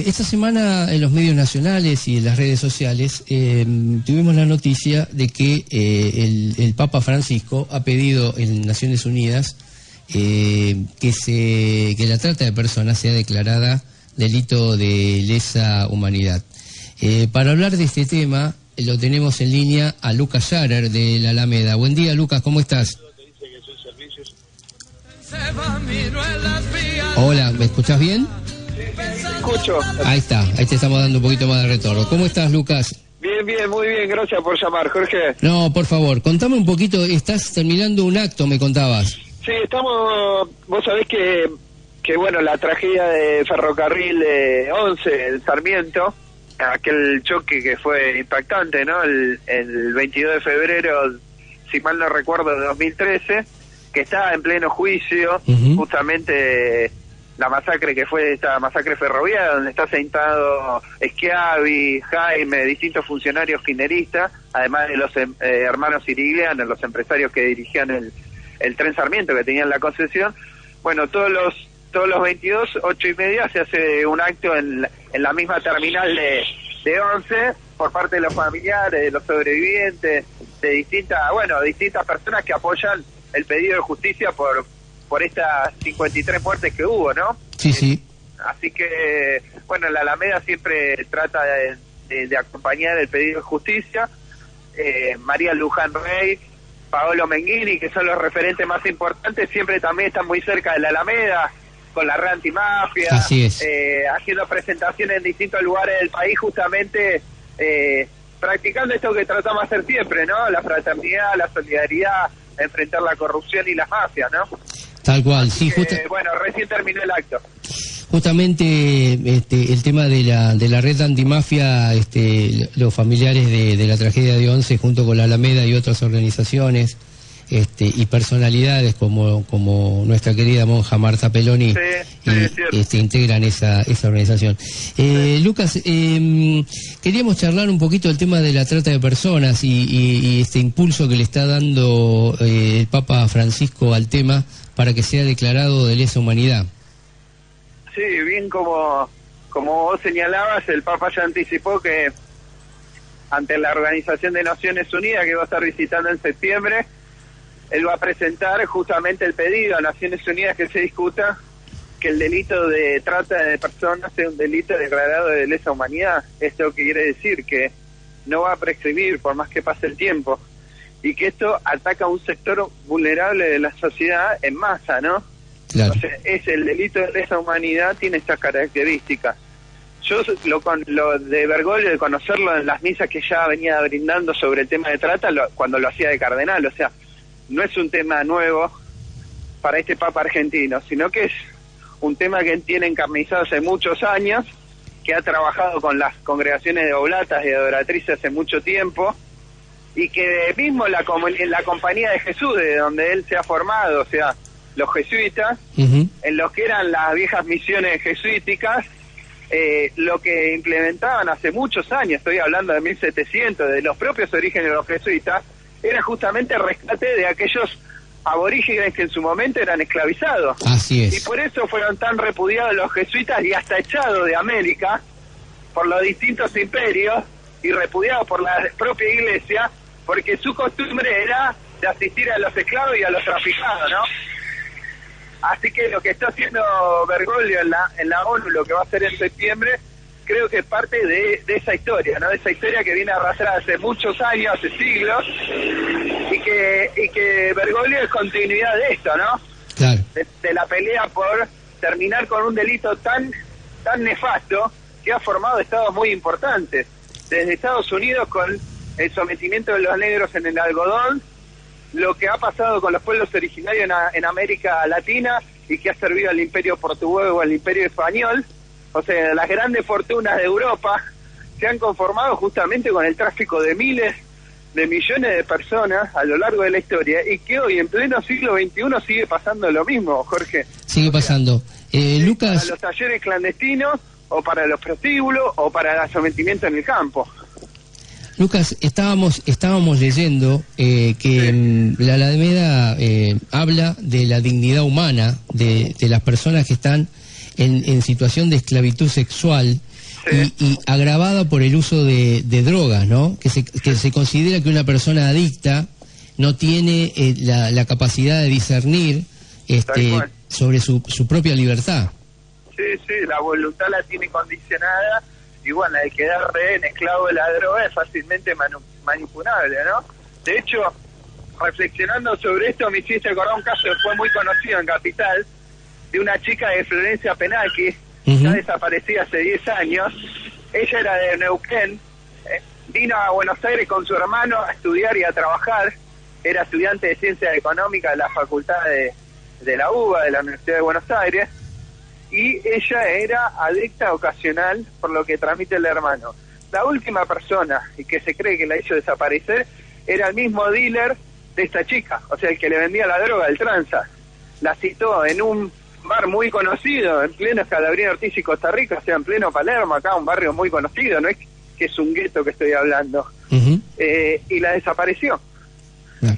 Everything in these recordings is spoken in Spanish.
Esta semana en los medios nacionales y en las redes sociales tuvimos la noticia de que el Papa Francisco ha pedido en Naciones Unidas que la trata de personas sea declarada delito de lesa humanidad. Para hablar de este tema lo tenemos en línea a Lucas Scharer de la Alameda. Buen día, Lucas, ¿cómo estás? Hola, ¿me escuchás bien? Escucho. Ahí está, ahí te estamos dando un poquito más de retorno. ¿Cómo estás, Lucas? Bien, bien, muy bien, gracias por llamar, Jorge. No, por favor, contame un poquito, estás terminando un acto, me contabas. Sí, estamos, vos sabés que bueno, la tragedia de ferrocarril de 11, el Sarmiento, aquel choque que fue impactante, ¿no? El 22 de febrero, si mal no recuerdo, de 2013, que estaba en pleno juicio, justamente la masacre que fue esta masacre ferroviaria, donde está sentado Schiavi, Jaime, distintos funcionarios kirchneristas, además de los hermanos Irigliano, los empresarios que dirigían el tren Sarmiento, que tenían la concesión. Bueno, todos los 22, 8:30, se hace un acto en la misma terminal de 11, por parte de los familiares, de los sobrevivientes, de distintas personas que apoyan el pedido de justicia por estas 53 muertes que hubo, ¿no? Sí, sí. Así que, bueno, la Alameda siempre trata de acompañar el pedido de justicia. María Luján Rey, Paolo Menghini, que son los referentes más importantes, siempre también están muy cerca de la Alameda, con la red antimafia. Así es. Haciendo presentaciones en distintos lugares del país, justamente practicando esto que tratamos de hacer siempre, ¿no? La fraternidad, la solidaridad, enfrentar la corrupción y las mafias, ¿no? Tal cual, sí, bueno, recién terminó el acto. Justamente el tema de la red antimafia, los familiares de la tragedia de 11, junto con la Alameda y otras organizaciones y personalidades como nuestra querida monja Marta Peloni, integran esa organización. Lucas, queríamos charlar un poquito del tema de la trata de personas y este impulso que le está dando el Papa Francisco al tema para que sea declarado de lesa humanidad. Sí, bien como vos señalabas, el Papa ya anticipó que ante la Organización de Naciones Unidas, que va a estar visitando en septiembre, él va a presentar justamente el pedido a Naciones Unidas que se discuta que el delito de trata de personas sea un delito declarado de lesa humanidad. Esto quiere decir que no va a prescribir por más que pase el tiempo, y que esto ataca a un sector vulnerable de la sociedad en masa, ¿no? Claro. Entonces, el delito de lesa humanidad tiene estas características. Yo lo de Bergoglio, de conocerlo en las misas que ya venía brindando sobre el tema de trata, cuando lo hacía de cardenal, o sea, no es un tema nuevo para este Papa argentino, sino que es un tema que tiene encarnizado hace muchos años, que ha trabajado con las congregaciones de oblatas y de adoratrices hace mucho tiempo, y que mismo en la Compañía de Jesús, de donde él se ha formado, o sea, los jesuitas, en lo que eran las viejas misiones jesuíticas, lo que implementaban hace muchos años, estoy hablando de 1700, de los propios orígenes de los jesuitas, era justamente el rescate de aquellos aborígenes que en su momento eran esclavizados. Así es. Y por eso fueron tan repudiados los jesuitas y hasta echados de América por los distintos imperios y repudiados por la propia iglesia, porque su costumbre era de asistir a los esclavos y a los traficados, ¿no? Así que lo que está haciendo Bergoglio en la ONU, lo que va a hacer en septiembre, creo que es parte de esa historia, ¿no? De esa historia que viene arrastrada hace muchos años, hace siglos, y que Bergoglio es continuidad de esto, ¿no? Claro. De la pelea por terminar con un delito tan nefasto que ha formado estados muy importantes, desde Estados Unidos con el sometimiento de los negros en el algodón, lo que ha pasado con los pueblos originarios en América Latina y que ha servido al imperio portugués o al imperio español. O sea, las grandes fortunas de Europa se han conformado justamente con el tráfico de miles de millones de personas a lo largo de la historia, y que hoy en pleno siglo XXI sigue pasando lo mismo, Jorge. Sigue pasando. Lucas, para los talleres clandestinos, o para los prostíbulos, o para el sometimiento en el campo. Lucas, estábamos leyendo que la Alameda habla de la dignidad humana de las personas que están en situación de esclavitud sexual y agravada por el uso de drogas, ¿no? Que se considera que una persona adicta no tiene la capacidad de discernir sobre su propia libertad. Sí, la voluntad la tiene condicionada y bueno, el quedar rehén, esclavo de la droga es fácilmente manipulable, ¿no? De hecho, reflexionando sobre esto me hiciste acordar un caso que fue muy conocido en Capital, de una chica de Florencia Penaki, ya desaparecida hace 10 años. Ella era de Neuquén, vino a Buenos Aires con su hermano a estudiar y a trabajar, era estudiante de Ciencias Económicas de la Facultad de la UBA, de la Universidad de Buenos Aires, y ella era adicta ocasional, por lo que transmite el hermano. La última persona y que se cree que la hizo desaparecer era el mismo dealer de esta chica, o sea, el que le vendía la droga, el tranza. La citó en un bar muy conocido, en pleno Escalabrini Ortiz y Costa Rica, o sea, en pleno Palermo, acá un barrio muy conocido, no es que es un gueto que estoy hablando, y la desapareció.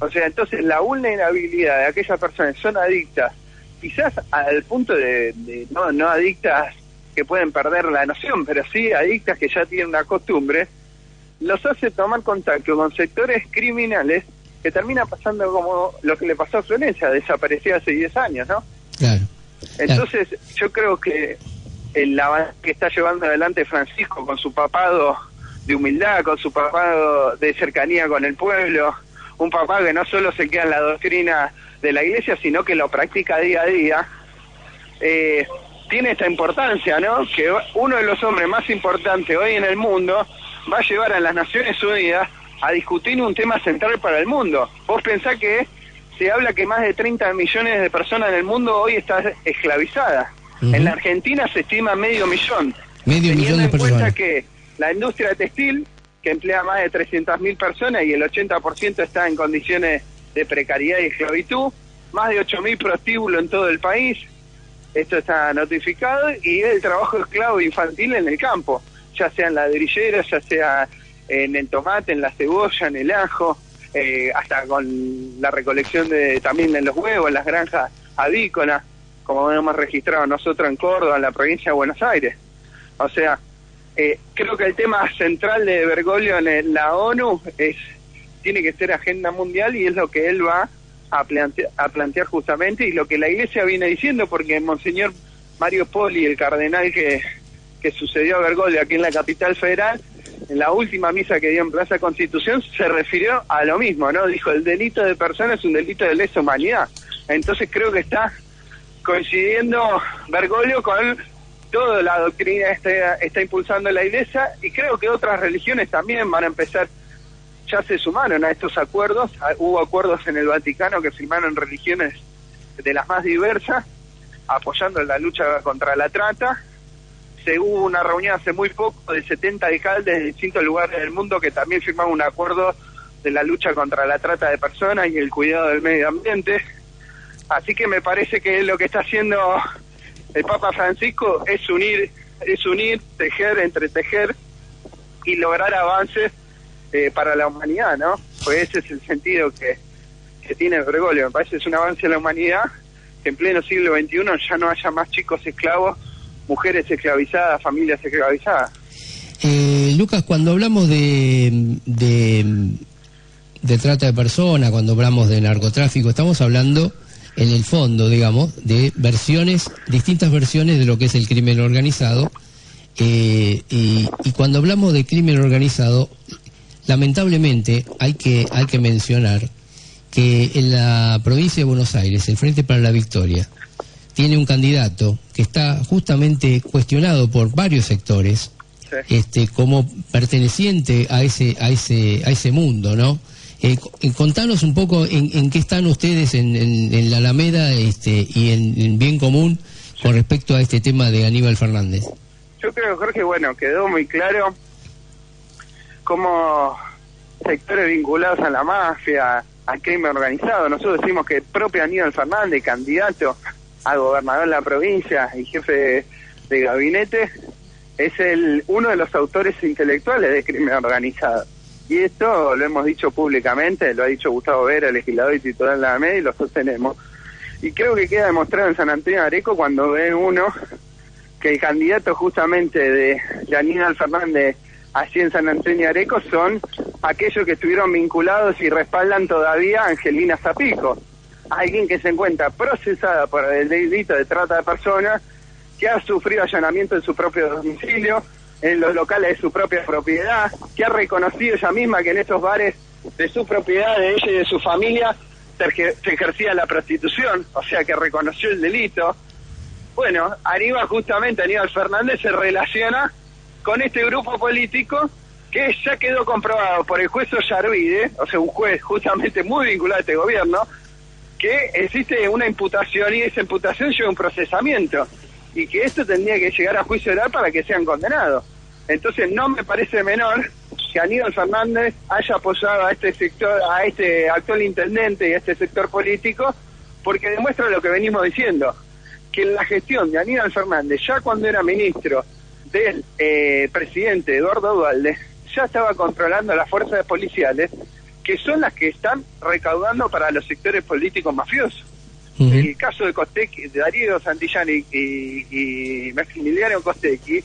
O sea, entonces la vulnerabilidad de aquellas personas que son adictas, quizás al punto de no adictas que pueden perder la noción, pero sí adictas que ya tienen una costumbre, los hace tomar contacto con sectores criminales que termina pasando como lo que le pasó a Florencia, desapareció hace 10 años, ¿no? Claro. Entonces, yo creo que el avance que está llevando adelante Francisco con su papado de humildad, con su papado de cercanía con el pueblo, un papá que no solo se queda en la doctrina de la iglesia, sino que lo practica día a día, tiene esta importancia, ¿no? Que uno de los hombres más importantes hoy en el mundo va a llevar a las Naciones Unidas a discutir un tema central para el mundo. Vos pensás que se habla que más de 30 millones de personas en el mundo hoy están esclavizadas. En la Argentina se estima medio millón. Teniendo en cuenta que la industria textil, que emplea más de 300.000 personas y el 80% está en condiciones de precariedad y esclavitud, más de 8.000 prostíbulos en todo el país, esto está notificado, y el trabajo esclavo infantil en el campo, ya sea en ladrilleros, ya sea en el tomate, en la cebolla, en el ajo, hasta con la recolección también en los huevos, en las granjas avícolas, como hemos registrado nosotros en Córdoba, en la provincia de Buenos Aires. O sea, creo que el tema central de Bergoglio en la ONU tiene que ser agenda mundial, y es lo que él va a plantear justamente, y lo que la Iglesia viene diciendo, porque Monseñor Mario Poli, el cardenal que sucedió a Bergoglio aquí en la capital federal, en la última misa que dio en Plaza Constitución, se refirió a lo mismo, ¿no? Dijo, el delito de persona es un delito de lesa humanidad. Entonces creo que está coincidiendo Bergoglio con toda la doctrina está impulsando la Iglesia, y creo que otras religiones también van a empezar, ya se sumaron a estos acuerdos. Hubo acuerdos en el Vaticano que firmaron religiones de las más diversas, apoyando la lucha contra la trata. Hubo una reunión hace muy poco de 70 alcaldes de distintos lugares del mundo que también firmaron un acuerdo de la lucha contra la trata de personas y el cuidado del medio ambiente. Así que me parece que lo que está haciendo el Papa Francisco es unir, entretejer y lograr avances para la humanidad, ¿no? Pues ese es el sentido que tiene Bergoglio. Me parece que es un avance en la humanidad, que en pleno siglo XXI ya no haya más chicos esclavos, mujeres esclavizadas, familias esclavizadas. Lucas, cuando hablamos de trata de personas, cuando hablamos de narcotráfico, estamos hablando en el fondo, digamos, de distintas versiones de lo que es el crimen organizado, y cuando hablamos de crimen organizado, lamentablemente hay que mencionar que en la provincia de Buenos Aires, el Frente para la Victoria tiene un candidato que está justamente cuestionado por varios sectores, como perteneciente a ese mundo, ¿no? Contanos un poco en qué están ustedes en la Alameda y en Bien Común con respecto a este tema de Aníbal Fernández. Yo creo, Jorge, quedó muy claro cómo sectores vinculados a la mafia, al crimen organizado, nosotros decimos que el propio Aníbal Fernández, candidato a gobernador de la provincia y jefe de gabinete, es uno de los autores intelectuales del crimen organizado. Y esto lo hemos dicho públicamente, lo ha dicho Gustavo Vera, legislador y titular de la AMED, y lo sostenemos. Y creo que queda demostrado en San Antonio de Areco cuando ve uno que el candidato justamente de Aníbal Fernández allí en San Antonio de Areco son aquellos que estuvieron vinculados y respaldan todavía a Angelina Zapico, alguien que se encuentra procesada por el delito de trata de personas, que ha sufrido allanamiento en su propio domicilio, en los locales de su propia propiedad, que ha reconocido ella misma que en esos bares de su propiedad, de ella y de su familia, se ejercía la prostitución, o sea que reconoció el delito. Bueno, Aníbal Fernández se relaciona con este grupo político que ya quedó comprobado por el juez Ollarvide, o sea, un juez justamente muy vinculado a este gobierno, que existe una imputación y esa imputación lleva a un procesamiento y que esto tendría que llegar a juicio oral para que sean condenados. Entonces no me parece menor que Aníbal Fernández haya apoyado a este sector, a este actual intendente y a este sector político, porque demuestra lo que venimos diciendo, que en la gestión de Aníbal Fernández, ya cuando era ministro del presidente Eduardo Duhalde, ya estaba controlando las fuerzas policiales, que son las que están recaudando para los sectores políticos mafiosos. El caso de Costecchi, de Darío Santillán y Maximiliano Costecchi,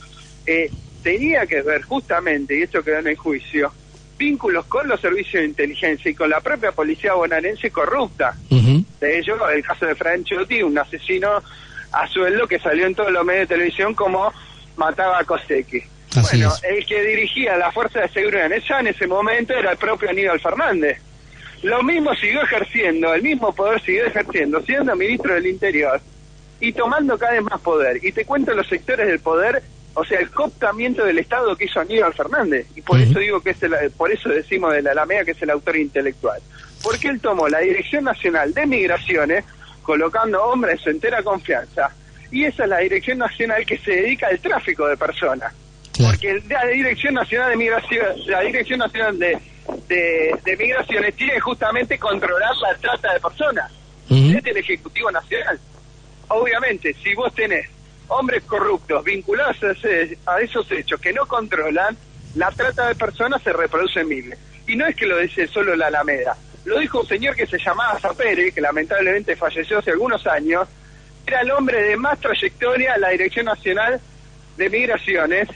tenía que ver justamente, y esto quedó en el juicio, vínculos con los servicios de inteligencia y con la propia policía bonaerense corrupta. De ello, el caso de Franchotti, un asesino a sueldo que salió en todos los medios de televisión como mataba a Costecchi. Bueno, el que dirigía la fuerza de seguridad en ese momento era el propio Aníbal Fernández. Lo mismo siguió ejerciendo, el mismo poder siguió ejerciendo, siendo ministro del Interior y tomando cada vez más poder. Y te cuento los sectores del poder, o sea, el cooptamiento del Estado que hizo Aníbal Fernández. Y por eso digo que por eso decimos de la Alameda que es el autor intelectual. Porque él tomó la Dirección Nacional de Migraciones, colocando hombres de su entera confianza. Y esa es la Dirección Nacional que se dedica al tráfico de personas. Porque la Dirección Nacional de Migraciones, la Dirección Nacional de Migraciones tiene justamente controlar la trata de personas. Es el Ejecutivo Nacional. Obviamente, si vos tenés hombres corruptos vinculados a esos hechos que no controlan, la trata de personas se reproduce en miles. Y no es que lo dice solo la Alameda. Lo dijo un señor que se llamaba Zapere, que lamentablemente falleció hace algunos años. Era el hombre de más trayectoria en la Dirección Nacional de Migraciones.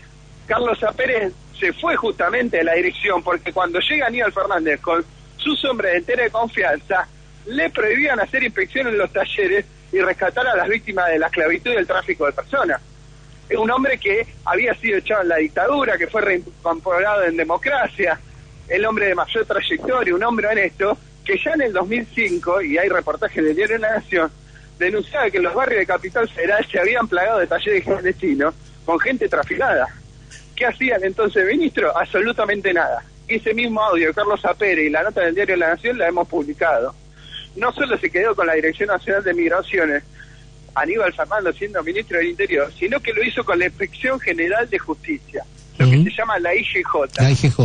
Carlos Zapere se fue justamente de la dirección porque cuando llega Aníbal Fernández con sus hombres de entera confianza, le prohibían hacer inspecciones en los talleres y rescatar a las víctimas de la esclavitud y del tráfico de personas. Es un hombre que había sido echado en la dictadura, que fue reincorporado en democracia, el hombre de mayor trayectoria, un hombre honesto, que ya en el 2005, y hay reportajes del diario La Nación, denunciaba que en los barrios de Capital Federal se habían plagado de talleres clandestinos con gente traficada. ¿Qué hacía el entonces ministro? Absolutamente nada. Ese mismo audio de Carlos Zapere y la nota del diario La Nación la hemos publicado. No solo se quedó con la Dirección Nacional de Migraciones, Aníbal Fernández siendo ministro del Interior, sino que lo hizo con la Inspección General de Justicia, lo que se llama la IGJ. La IGJ.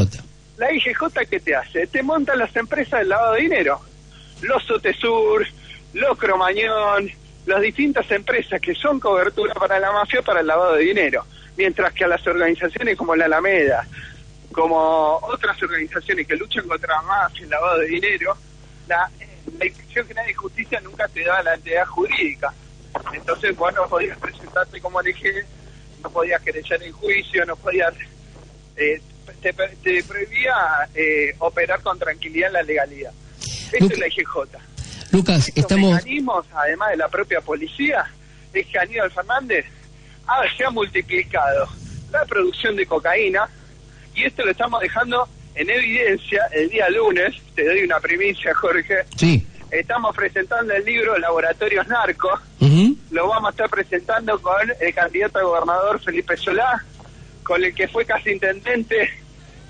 La IGJ, ¿qué te hace? Te montan las empresas del lavado de dinero. Los Sotesur, los Cromañón, las distintas empresas que son cobertura para la mafia para el lavado de dinero. Mientras que a las organizaciones como la Alameda, como otras organizaciones que luchan contra la mafia y el lavado de dinero, la Inspección General de Justicia nunca te da la entidad jurídica. Entonces vos no podías presentarte como elegir, no podías querellar en juicio, no podías... te prohibía operar con tranquilidad en la legalidad. Eso es la IGJ. Lucas, estos estamos... mecanismos, además de la propia policía, es que Aníbal Fernández se ha multiplicado la producción de cocaína, y esto lo estamos dejando en evidencia el día lunes. Te doy una primicia, Jorge. Sí. Estamos presentando el libro Laboratorios Narcos. Lo vamos a estar presentando con el candidato a gobernador Felipe Solá, con el que fue casi intendente,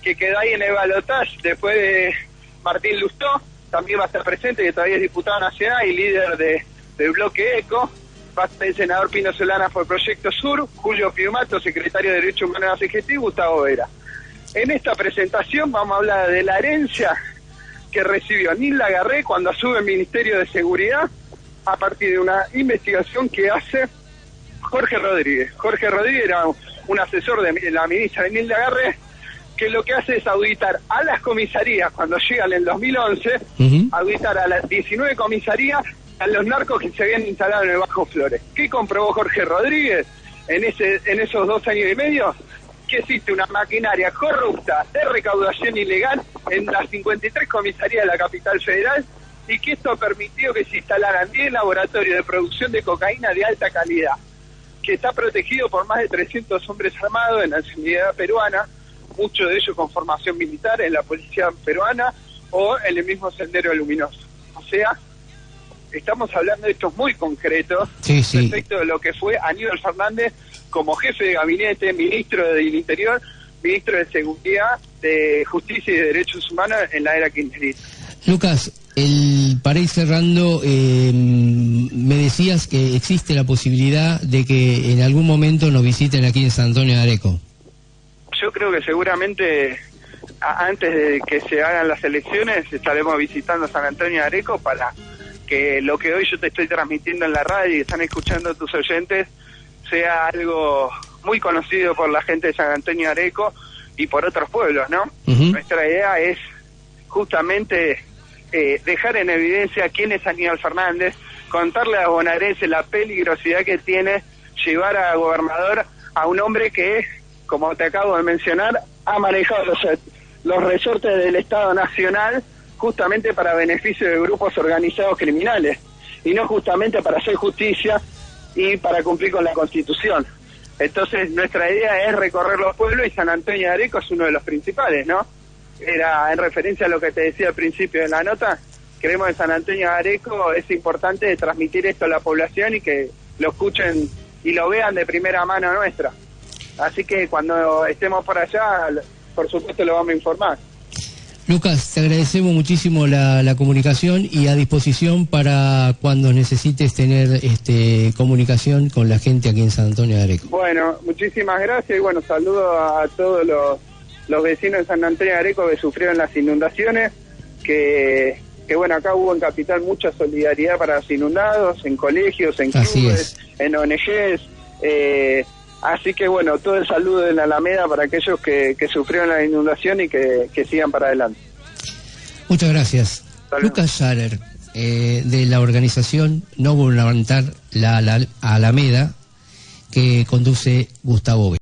que quedó ahí en el balotaje después de Martín Lustó. También va a estar presente, que todavía es diputado nacional y líder del bloque ECO. Va a estar el senador Pino Solana por Proyecto Sur, Julio Piumato, secretario de Derechos Humanos de la CGT, y Gustavo Vera. En esta presentación vamos a hablar de la herencia que recibió Nilda Garré cuando asume el Ministerio de Seguridad, a partir de una investigación que hace Jorge Rodríguez. Jorge Rodríguez era un asesor de la ministra Nilda Garré, que lo que hace es auditar a las comisarías cuando llegan en el 2011, auditar a las 19 comisarías a los narcos que se habían instalado en el Bajo Flores. ¿Qué comprobó Jorge Rodríguez? en esos 2 años y medio, que existe una maquinaria corrupta de recaudación ilegal en las 53 comisarías de la capital federal, y que esto permitió que se instalaran 10 laboratorios de producción de cocaína de alta calidad, que está protegido por más de 300 hombres armados en la nacionalidad peruana, muchos de ellos con formación militar en la policía peruana o en el mismo Sendero Luminoso. O sea, estamos hablando de hechos muy concretos respecto de lo que fue Aníbal Fernández como jefe de gabinete, ministro del Interior, ministro de Seguridad, de Justicia y de Derechos Humanos en la era kirchnerista. Lucas, para ir cerrando, me decías que existe la posibilidad de que en algún momento nos visiten aquí en San Antonio de Areco. Yo creo que seguramente antes de que se hagan las elecciones estaremos visitando San Antonio de Areco para que lo que hoy yo te estoy transmitiendo en la radio y están escuchando tus oyentes sea algo muy conocido por la gente de San Antonio de Areco y por otros pueblos, ¿no? Nuestra idea es justamente dejar en evidencia quién es Aníbal Fernández, contarle a los bonaerenses la peligrosidad que tiene llevar a gobernador a un hombre que, como te acabo de mencionar, ha manejado los resortes del Estado Nacional justamente para beneficio de grupos organizados criminales y no justamente para hacer justicia y para cumplir con la Constitución. Entonces nuestra idea es recorrer los pueblos y San Antonio de Areco es uno de los principales, ¿no? Era en referencia a lo que te decía al principio de la nota. Creemos que San Antonio de Areco es importante transmitir esto a la población y que lo escuchen y lo vean de primera mano nuestra. Así que cuando estemos por allá, por supuesto lo vamos a informar. Lucas, te agradecemos muchísimo la comunicación y a disposición para cuando necesites tener comunicación con la gente aquí en San Antonio de Areco. Bueno, muchísimas gracias y bueno, saludo a todos los vecinos de San Antonio de Areco que sufrieron las inundaciones, que bueno, acá hubo en Capital mucha solidaridad para los inundados, en colegios, en clubes, en ONGs, así que bueno, todo el saludo de la Alameda para aquellos que sufrieron la inundación y que sigan para adelante. Muchas gracias. Lucas Schaller, de la organización No Gubernamental La Alameda, que conduce Gustavo B.